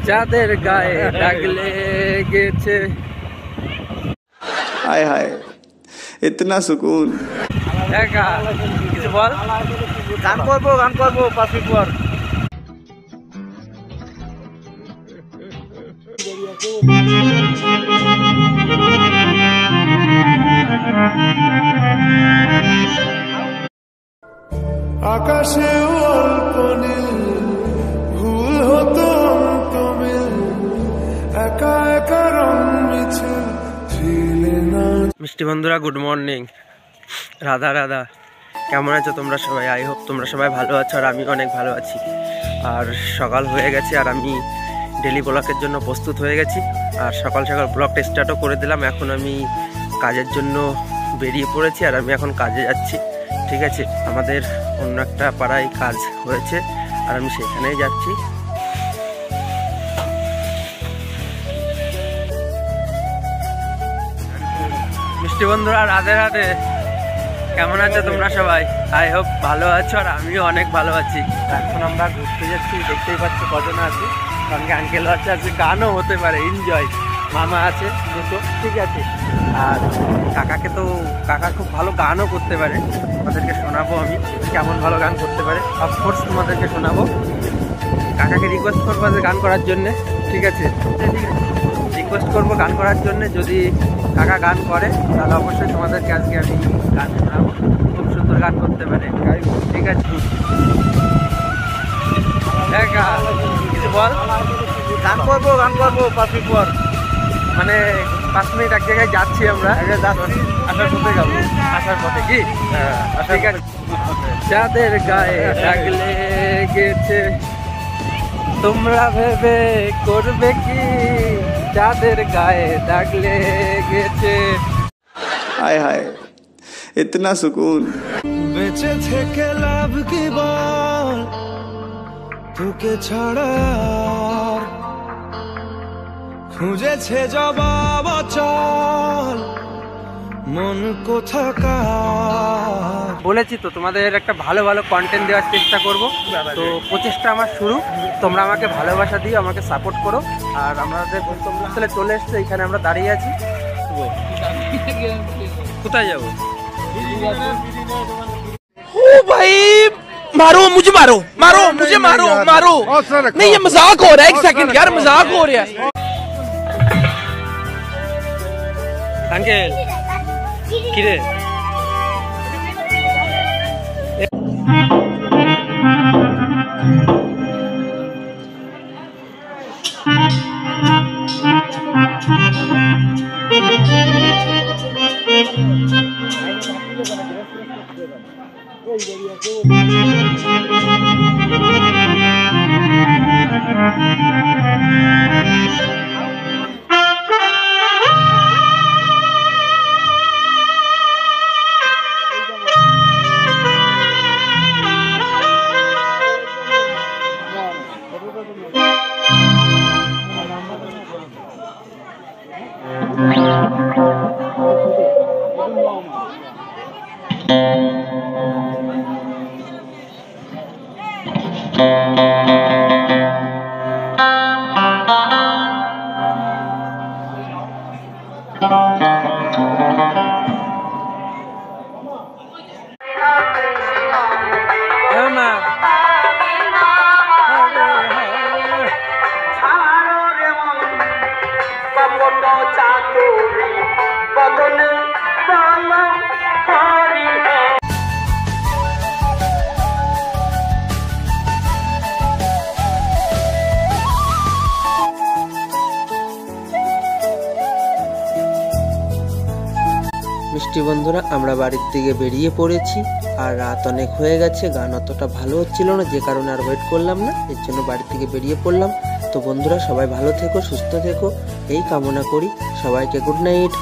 চাঁদের গায়ে দাগ লেগেছে। हाय हाय इतना सुकून। কিছু বল। গান করবো পাঁচ পর। আকাশে অল্প নীল ভুল হতো অন্তমিল একা একা রং মিছিল ছিলে না। মিষ্টি বন্ধুরা, গুড মর্নিং। রাধা রাধা। কেমন আছো তোমরা সবাই? আই হোপ তোমরা সবাই ভালো আছো, আর আমি অনেক ভালো আছি। আর সকাল হয়ে গেছে, আর আমি ডেলি ব্লগের জন্য প্রস্তুত হয়ে গেছি। আর সকাল সকাল ব্লগটা স্টার্টও করে দিলাম। এখন আমি কাজের জন্য বেরিয়ে পড়েছি, আর আমি এখন কাজে যাচ্ছি। ঠিক আছে, আমাদের অন্য একটা পাড়ায় কাজ হয়েছে, আর আমি সেখানেই যাচ্ছি। মিষ্টি বন্ধুরা, রাধে রাধে। কেমন আছো তোমরা সবাই? আই হোপ ভালো আছো, আর আমিও অনেক ভালো আছি। এখন আমরা ঘুরতে যাচ্ছি, দেখতেই পাচ্ছ কজন আছে। সঙ্গে আঙ্কেলও আছে, আজকে গানও হতে পারে, এনজয়। মামা আছে দুটো, ঠিক আছে। আর কাকা খুব ভালো গানও করতে পারে, তোমাদেরকে শোনাবো আমি কেমন ভালো গান করতে পারে। অফকোর্স তোমাদেরকে শোনাবো। কাকাকে রিকোয়েস্ট করবো যে গান করার জন্যে, ঠিক আছে। রিকোয়েস্ট করবো গান করার জন্যে। যদি কাকা গান করে তাহলে অবশ্যই তোমাদেরকে আজকে আমি গান শোনাবো। খুব সুন্দর গান করতে পারে, ঠিক আছে। কিছু বল। গান করবো পাঁচ পর। মানে 5 মিনিট এক জায়গায় যাচ্ছি আমরা। আসার পথে যাবো। আসার পথে কি? ঠিক আছে। চাঁদের গায়ে দাগ লেগেছে, তোমরা ভেবে করবে কি? চাঁদের গায়ে দাগ লেগেছে। हाय हाय इतना सुकून। বেঁচে থেকে লাভ কি বল, তোকে ছাড়া আর খুঁজেছে জবাব চল মন কোথাকার। বলেছি তো তোমাদের একটা ভালো ভালো কন্টেন্ট দেওয়ার চেষ্টা করব। তো প্রচেষ্টা আমার শুরু। তোমরা আমাকে ভালোবাসা দিও, আমাকে সাপোর্ট করো। আর আমাদের আসলে চলে এসছে, এখানে আমরা দাঁড়িয়ে আছি। কোথায় যাবো? ओ भाई मारो मुझे, मारो मारो मुझे, मारो मारो। नहीं ये मजाक हो रहा है, एक सेकंड यार, मजाक हो रहा है। আঙ্কেল কিরে? মিষ্টি বন্ধুরা, আমরা বাড়ির দিকে বেরিয়ে পড়েছি। আর রাত অনেক হয়ে গেছে, গান অতটা ভালো হচ্ছিল না, যে কারণে আর ওয়েট করলাম না, এর জন্য বাড়ির থেকে বেরিয়ে পড়লাম। তো বন্ধুরা, সবাই ভালো থেকো, সুস্থ থেকো, এই কামনা করি। সবাইকে গুড নাইট।